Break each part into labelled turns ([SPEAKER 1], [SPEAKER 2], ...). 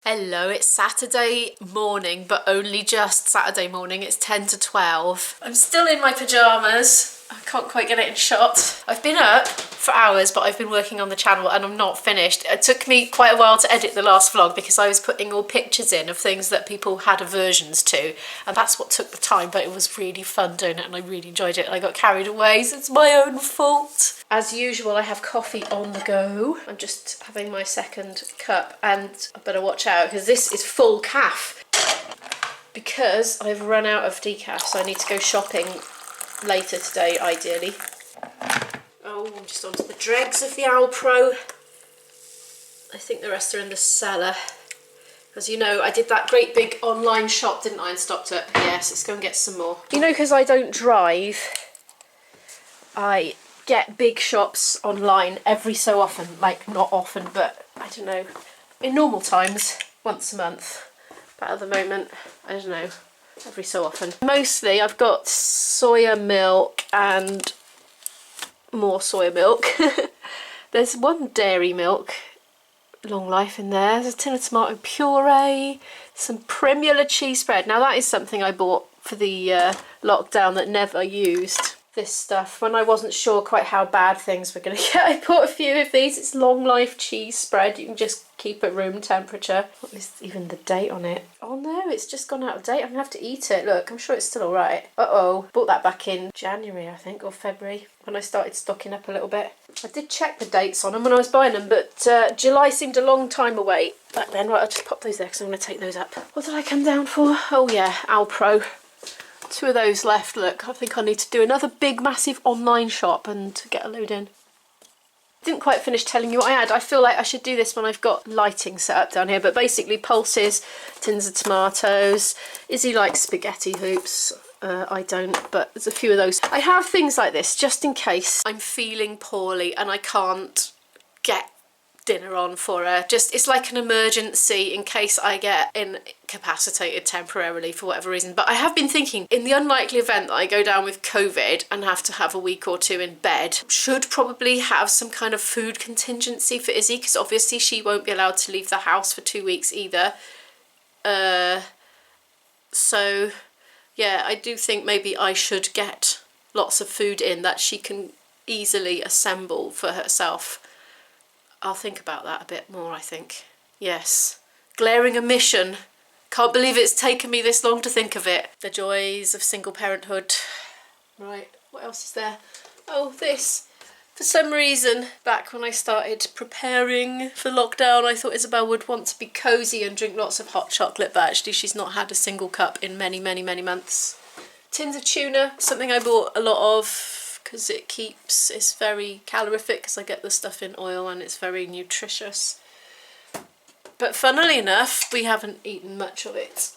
[SPEAKER 1] Hello, it's Saturday morning, but only just Saturday morning. It's 10 to 12. I'm still in my pyjamas. I can't quite get it in shot. I've been up for hours, but I've been working on the channel and I'm not finished. It took me quite a while to edit the last vlog because I was putting all pictures in of things that people had aversions to, and that's what took the time, but it was really fun doing it and I really enjoyed it. I got carried away, so it's my own fault. As usual, I have coffee on the go. I'm just having my second cup and I better watch out because this is full calf because I've run out of decaf, so I need to go shopping later today, ideally. Oh, I'm just onto the dregs of the Owl Pro. I think the rest are in the cellar. As you know, I did that great big online shop, didn't I, and stocked it. Yes, let's go and get some more. You know, because I don't drive, I get big shops online every so often. Like, not often, but I don't know. In normal times, once a month. But at the moment, I don't know, every so often. Mostly I've got soya milk and more soya milk. There's one dairy milk, long life in there. There's a tin of tomato puree, some Primula cheese spread. Now that is something I bought for the lockdown that never used. This stuff, when I wasn't sure quite how bad things were going to get, I bought a few of these. It's long life cheese spread. You can just keep at room temperature. What is even the date on it? Oh no, it's just gone out of date. I'm going to have to eat it. Look, I'm sure it's still alright. Uh-oh. Bought that back in January, I think, or February, when I started stocking up a little bit. I did check the dates on them when I was buying them, but July seemed a long time away back then. Right, I'll just pop those there because I'm going to take those up. What did I come down for? Oh yeah, Owl Pro. 2 of those left. Look, I think I need to do another big massive online shop and get a load in. Didn't quite finish telling you what I had. I feel like I should do this when I've got lighting set up down here, but basically pulses, tins of tomatoes. Izzy likes spaghetti hoops. I don't, but there's a few of those. I have things like this just in case I'm feeling poorly and I can't get dinner on for her. Just, it's like an emergency in case I get incapacitated temporarily for whatever reason. But I have been thinking, in the unlikely event that I go down with COVID and have to have a week or 2 in bed, should probably have some kind of food contingency for Izzy, because obviously she won't be allowed to leave the house for 2 weeks either. So yeah, I do think maybe I should get lots of food in that she can easily assemble for herself. I'll think about that a bit more, I think. Yes. Glaring omission. Can't believe it's taken me this long to think of it. The joys of single parenthood. Right, what else is there? Oh, this. For some reason, back when I started preparing for lockdown, I thought Isabel would want to be cosy and drink lots of hot chocolate, but actually she's not had a single cup in many, many, many months. Tins of tuna, something I bought a lot of, because it's very calorific because I get the stuff in oil and it's very nutritious. But funnily enough, we haven't eaten much of it.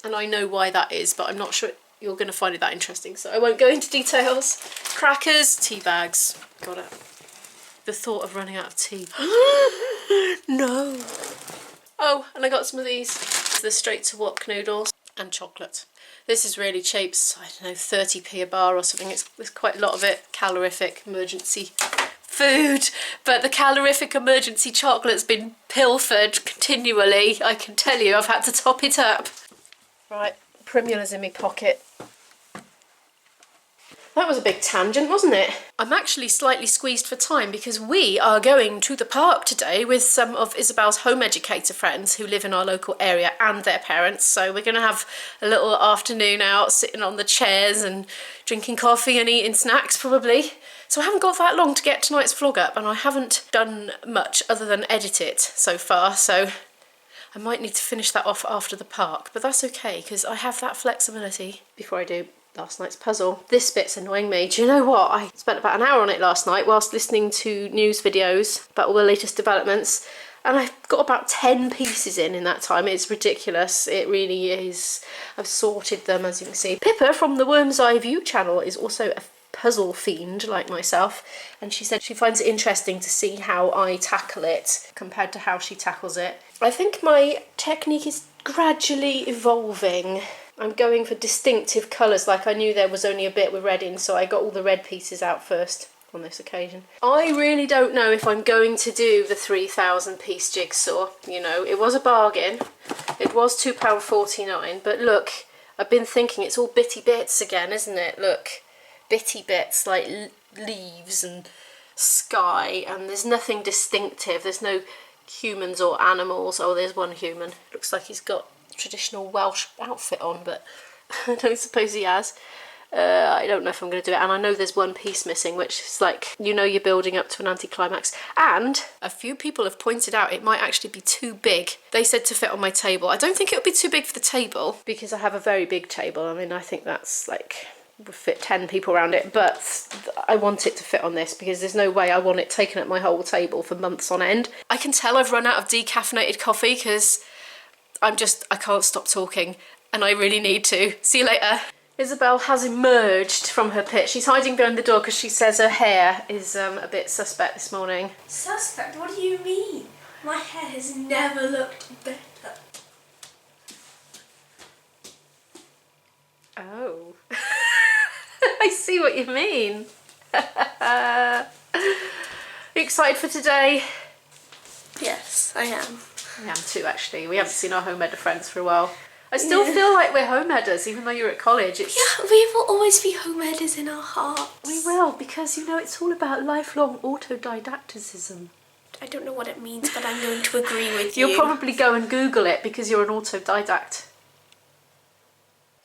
[SPEAKER 1] And I know why that is, but I'm not sure you're going to find it that interesting, so I won't go into details. Crackers, tea bags. Got it. The thought of running out of tea. No. Oh, and I got some of these. The straight to wok noodles and chocolate. This is really cheap, so I don't know, 30p a bar or something. There's quite a lot of it. Calorific emergency food, but the calorific emergency chocolate's been pilfered continually. I can tell you, I've had to top it up. Right, Primula's in my pocket. That was a big tangent, wasn't it? I'm actually slightly squeezed for time because we are going to the park today with some of Isabel's home educator friends who live in our local area and their parents. So we're going to have a little afternoon out, sitting on the chairs and drinking coffee and eating snacks probably. So I haven't got that long to get tonight's vlog up, and I haven't done much other than edit it so far. So I might need to finish that off after the park, but that's okay because I have that flexibility. Before I do last night's puzzle. This bit's annoying me. Do you know what? I spent about an hour on it last night whilst listening to news videos about all the latest developments, and I've got about 10 pieces in that time. It's ridiculous. It really is. I've sorted them, as you can see. Pippa from the Worm's Eye View channel is also a puzzle fiend like myself, and she said she finds it interesting to see how I tackle it compared to how she tackles it. I think my technique is gradually evolving. I'm going for distinctive colours. Like, I knew there was only a bit with red in, so I got all the red pieces out first. on this occasion. I really don't know if I'm going to do the 3,000 piece jigsaw. You know, it was a bargain. It was £2.49, but look, I've been thinking it's all bitty bits again, isn't it? Look, bitty bits like leaves and sky, and there's nothing distinctive. There's no humans or animals. Oh, there's one human. Looks like he's got traditional Welsh outfit on, but I don't suppose he has. I don't know if I'm going to do it, and I know there's one piece missing, which is like, you know, you're building up to an anticlimax. And a few people have pointed out it might actually be too big. They said to fit on my table. I don't think it would be too big for the table, because I have a very big table. I mean, I think that's like, would fit 10 people around it, but I want it to fit on this, because there's no way I want it taking up my whole table for months on end. I can tell I've run out of decaffeinated coffee, because I can't stop talking, and I really need to. See you later. Isabel has emerged from her pit. She's hiding behind the door because she says her hair is a bit suspect this morning.
[SPEAKER 2] Suspect? What do you mean? My hair has never looked better.
[SPEAKER 1] Oh. I see what you mean. Are you excited for today?
[SPEAKER 2] Yes, I am.
[SPEAKER 1] I am too, actually. We haven't seen our home ed friends for a while. I still feel like we're home editors, even though you're at college.
[SPEAKER 2] Yeah, we will always be home editors in our hearts.
[SPEAKER 1] We will, because, you know, it's all about lifelong autodidacticism.
[SPEAKER 2] I don't know what it means, but I'm going to agree with you.
[SPEAKER 1] You'll probably go and Google it, because you're an autodidact.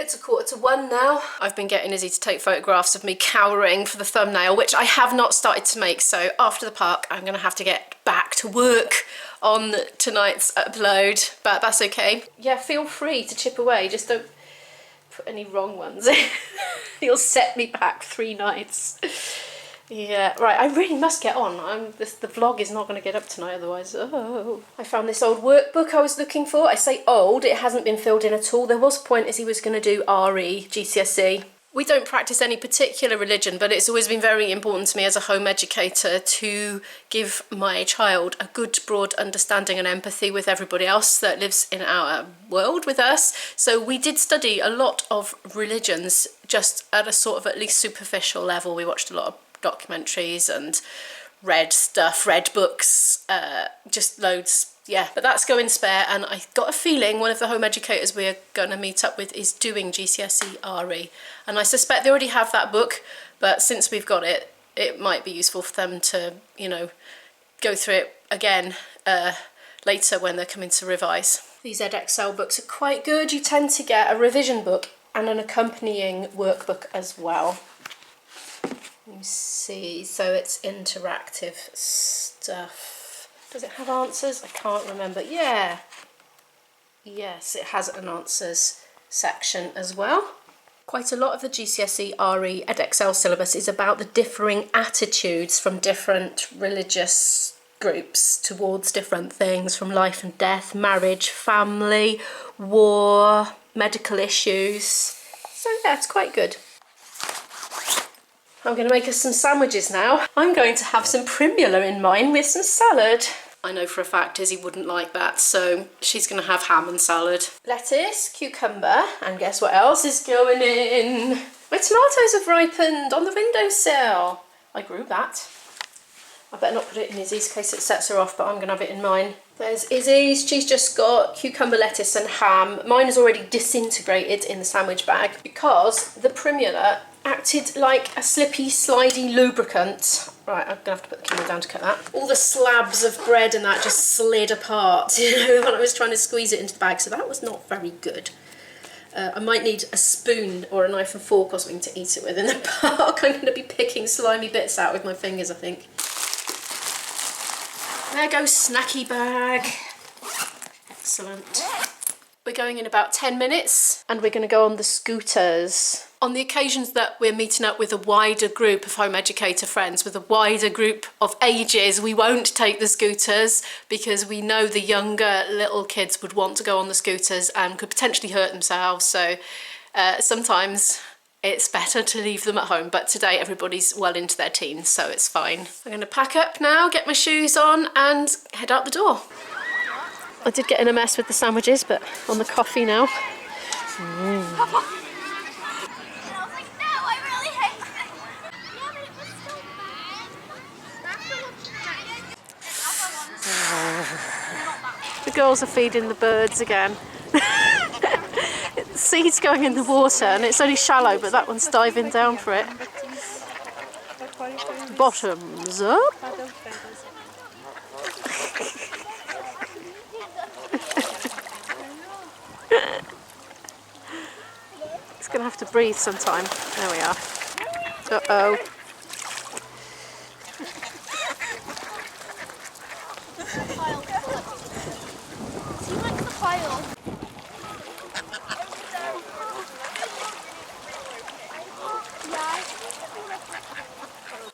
[SPEAKER 1] It's 1:45 now. I've been getting Izzy to take photographs of me cowering for the thumbnail, which I have not started to make, so after the park I'm going to have to get back to work on tonight's upload, but that's okay. Yeah, feel free to chip away, just don't put any wrong ones in. You'll set me back 3 nights. Yeah, right, I really must get on. The vlog is not going to get up tonight otherwise. Oh. I found this old workbook I was looking for. I say old, it hasn't been filled in at all. There was a point as he was going to do RE, GCSE. We don't practice any particular religion, but it's always been very important to me as a home educator to give my child a good broad understanding and empathy with everybody else that lives in our world with us. So we did study a lot of religions, just at a sort of at least superficial level. We watched a lot of documentaries and read books, just loads. Yeah, but that's going spare, and I got a feeling one of the home educators we're going to meet up with is doing GCSE RE, and I suspect they already have that book, but since we've got it, it might be useful for them to, you know, go through it again later when they're coming to revise. These Edexcel books are quite good. You tend to get a revision book and an accompanying workbook as well. You see, so it's interactive stuff. Does it have answers? I can't remember. Yeah. Yes, it has an answers section as well. Quite a lot of the GCSE RE Edexcel syllabus is about the differing attitudes from different religious groups towards different things, from life and death, marriage, family, war, medical issues. So yeah, it's quite good. I'm going to make us some sandwiches now. I'm going to have some primula in mine with some salad. I know for a fact Izzy wouldn't like that, so she's going to have ham and salad. Lettuce, cucumber, and guess what else is going in? My tomatoes have ripened on the windowsill. I grew that. I better not put it in Izzy's in case it sets her off, but I'm going to have it in mine. There's Izzy's. She's just got cucumber, lettuce and ham. Mine is already disintegrated in the sandwich bag because the primula acted like a slippy, slidey lubricant. Right, I'm going to have to put the camera down to cut that. All the slabs of bread and that just slid apart, you know, when I was trying to squeeze it into the bag, so that was not very good. I might need a spoon or a knife and fork or something to eat it with in the park. I'm going to be picking slimy bits out with my fingers, I think. There goes snacky bag. Excellent. We're going in about 10 minutes and we're going to go on the scooters. On the occasions that we're meeting up with a wider group of home educator friends, with a wider group of ages, we won't take the scooters because we know the younger little kids would want to go on the scooters and could potentially hurt themselves. So sometimes it's better to leave them at home, but today everybody's well into their teens, so it's fine. I'm going to pack up now, get my shoes on and head out the door. I did get in a mess with the sandwiches, but on the coffee now. girls are feeding the birds again. The seed's going in the water and it's only shallow, but that one's diving down for it. Bottoms up. It's going to have to breathe sometime. There we are. Uh-oh.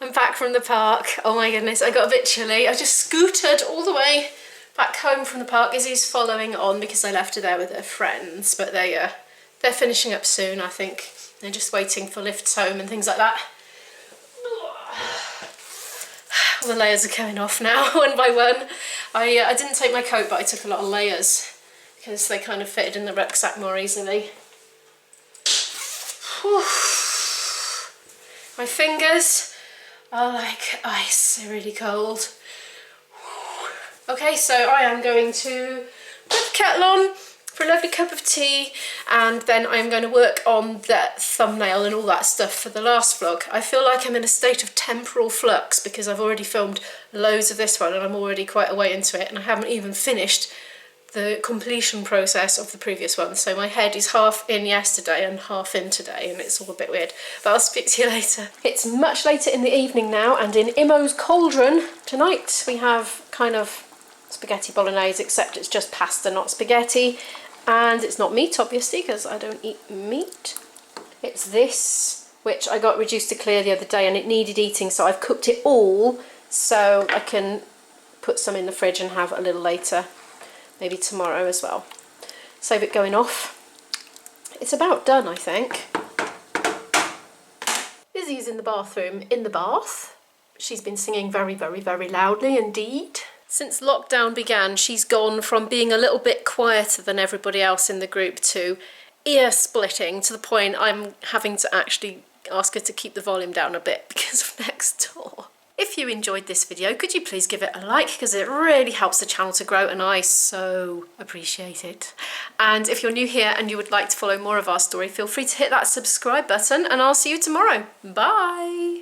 [SPEAKER 1] I'm back from the park. Oh my goodness, I got a bit chilly. I just scooted all the way back home from the park. Izzy's following on because I left her there with her friends, but they're finishing up soon, I think. They're just waiting for lifts home and things like that. All the layers are coming off now, one by one. I didn't take my coat, but I took a lot of layers because they kind of fitted in the rucksack more easily. Whew. My fingers are like ice, they're really cold. Okay, so I am going to put the kettle on for a lovely cup of tea, and then I'm going to work on that thumbnail and all that stuff for the last vlog. I feel like I'm in a state of temporal flux because I've already filmed loads of this one and I'm already quite a way into it, and I haven't even finished the completion process of the previous one. So my head is half in yesterday and half in today, and it's all a bit weird. But I'll speak to you later. It's much later in the evening now, and in Imo's cauldron tonight we have kind of spaghetti bolognese, except it's just pasta, not spaghetti. And it's not meat, obviously, because I don't eat meat. It's this, which I got reduced to clear the other day, and it needed eating, so I've cooked it all so I can put some in the fridge and have a little later, maybe tomorrow as well. Save it going off. It's about done, I think. Izzy's in the bathroom, in the bath. She's been singing very, very, very loudly indeed. Since lockdown began, she's gone from being a little bit quieter than everybody else in the group to ear splitting, to the point I'm having to actually ask her to keep the volume down a bit because of next door. If you enjoyed this video, could you please give it a like, because it really helps the channel to grow and I so appreciate it. And if you're new here and you would like to follow more of our story, feel free to hit that subscribe button, and I'll see you tomorrow. Bye!